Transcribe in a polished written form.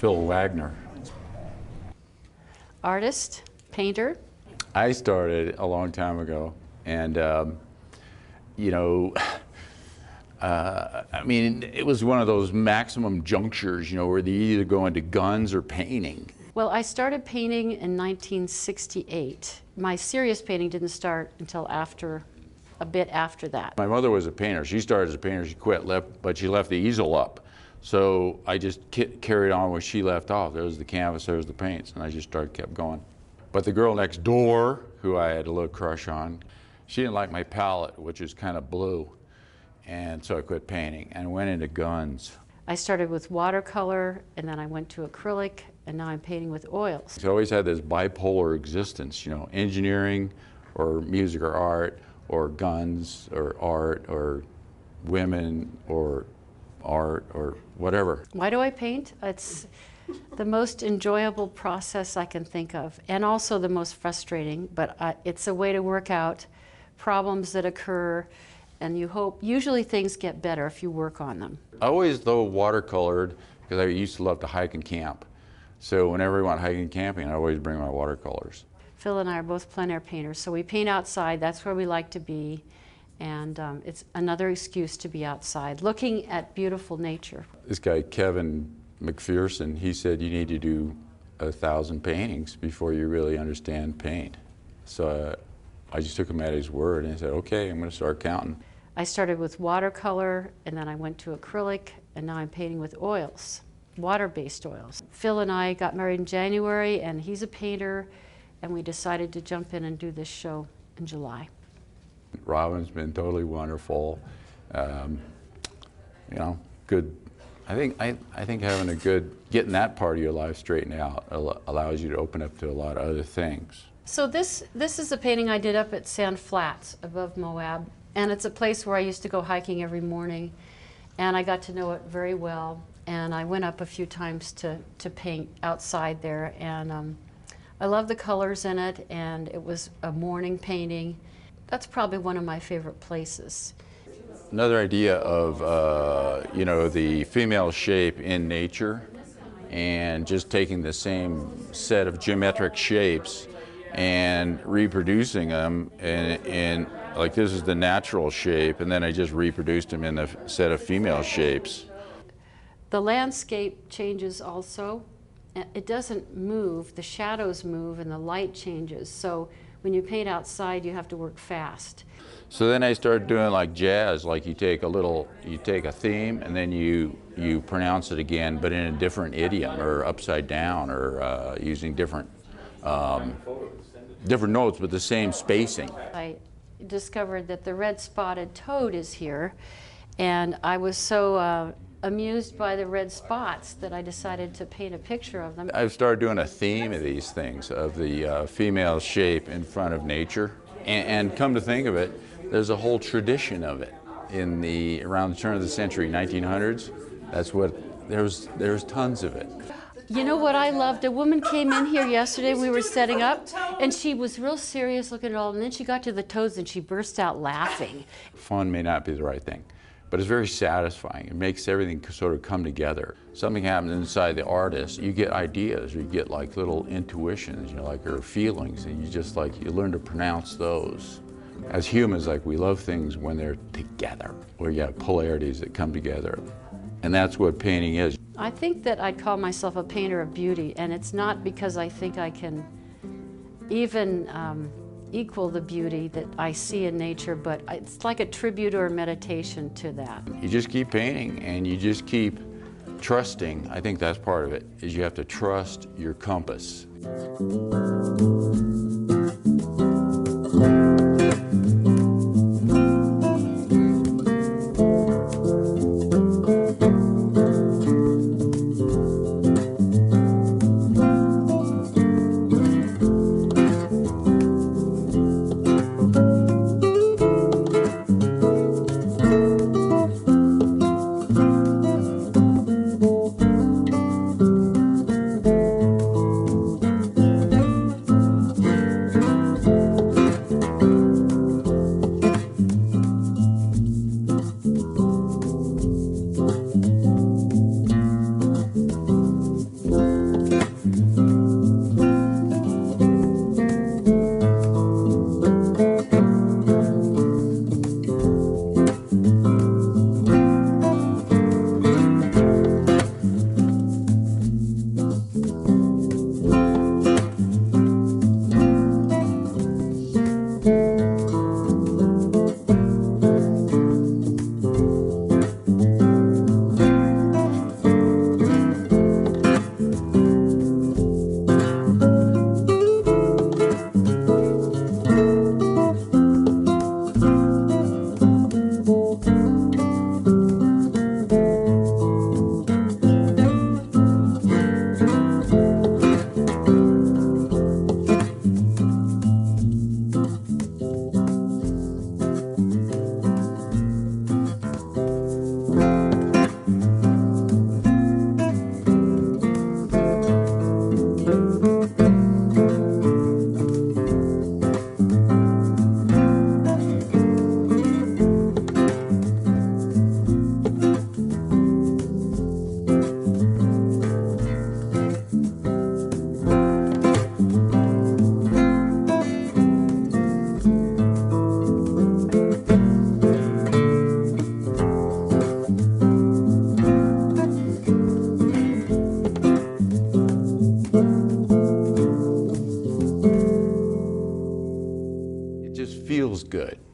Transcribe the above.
Phil Wagner. Artist, painter. I started a long time ago, and you know, I mean, it was one of those maximum junctures, you know, where they either go into guns or painting. Well, I started painting in 1968. My serious painting didn't start until a bit after that. My mother was a painter. She started as a painter, she quit, but she left the easel up. So I just carried on where she left off. There was the canvas, there was the paints, and I just kept going. But the girl next door, who I had a little crush on, she didn't like my palette, which is kind of blue. And so I quit painting and went into guns. I started with watercolor, and then I went to acrylic, and now I'm painting with oils. I always had this bipolar existence, you know, engineering or music or art, or guns or art or women or art or whatever. Why do I paint? It's the most enjoyable process I can think of, and also the most frustrating, but it's a way to work out problems that occur, and you hope, usually things get better if you work on them. I always, though, watercolored, because I used to love to hike and camp. So whenever we went hiking and camping, I always bring my watercolors. Phil and I are both plein air painters, so we paint outside. That's where we like to be, and it's another excuse to be outside, looking at beautiful nature. This guy, Kevin McPherson, he said you need to do 1,000 paintings before you really understand paint. So I just took him at his word and I said, okay, I'm going to start counting. I started with watercolor, and then I went to acrylic, and now I'm painting with oils, water-based oils. Phil and I got married in January, and he's a painter, and we decided to jump in and do this show in July. Robin's been totally wonderful. You know, good. I think having getting that part of your life straightened out allows you to open up to a lot of other things. So this is a painting I did up at Sand Flats above Moab, and it's a place where I used to go hiking every morning, and I got to know it very well, and I went up a few times to paint outside there, and I love the colors in it, and it was a morning painting. That's probably one of my favorite places. Another idea of, you know, the female shape in nature, and just taking the same set of geometric shapes and reproducing them, and like this is the natural shape, and then I just reproduced them in the set of female shapes. The landscape changes also. It doesn't move, the shadows move and the light changes. So when you paint outside, you have to work fast. So then I started doing like jazz, like you take a theme and then you pronounce it again, but in a different idiom or upside down, or using different notes but the same spacing. I discovered that the red-spotted toad is here, and I was so amused by the red spots that I decided to paint a picture of them. I've started doing a theme of these things, of the female shape in front of nature, and come to think of it, there's a whole tradition of it around the turn of the century, 1900s. That's what there's tons of it. You know what I loved? A woman came in here yesterday, we were setting up, and she was real serious looking at it all, and then she got to the toads and she burst out laughing. Fun may not be the right thing, but it's very satisfying. It makes everything sort of come together. Something happens inside the artist, you get ideas, or you get like little intuitions, you know, like your feelings, and you learn to pronounce those. As humans, like, we love things when they're together, where you have polarities that come together. And that's what painting is. I think that I'd call myself a painter of beauty, and it's not because I think I can even equal the beauty that I see in nature, but it's like a tribute or a meditation to that. You just keep painting, and you just keep trusting. I think that's part of it, is you have to trust your compass. feels good.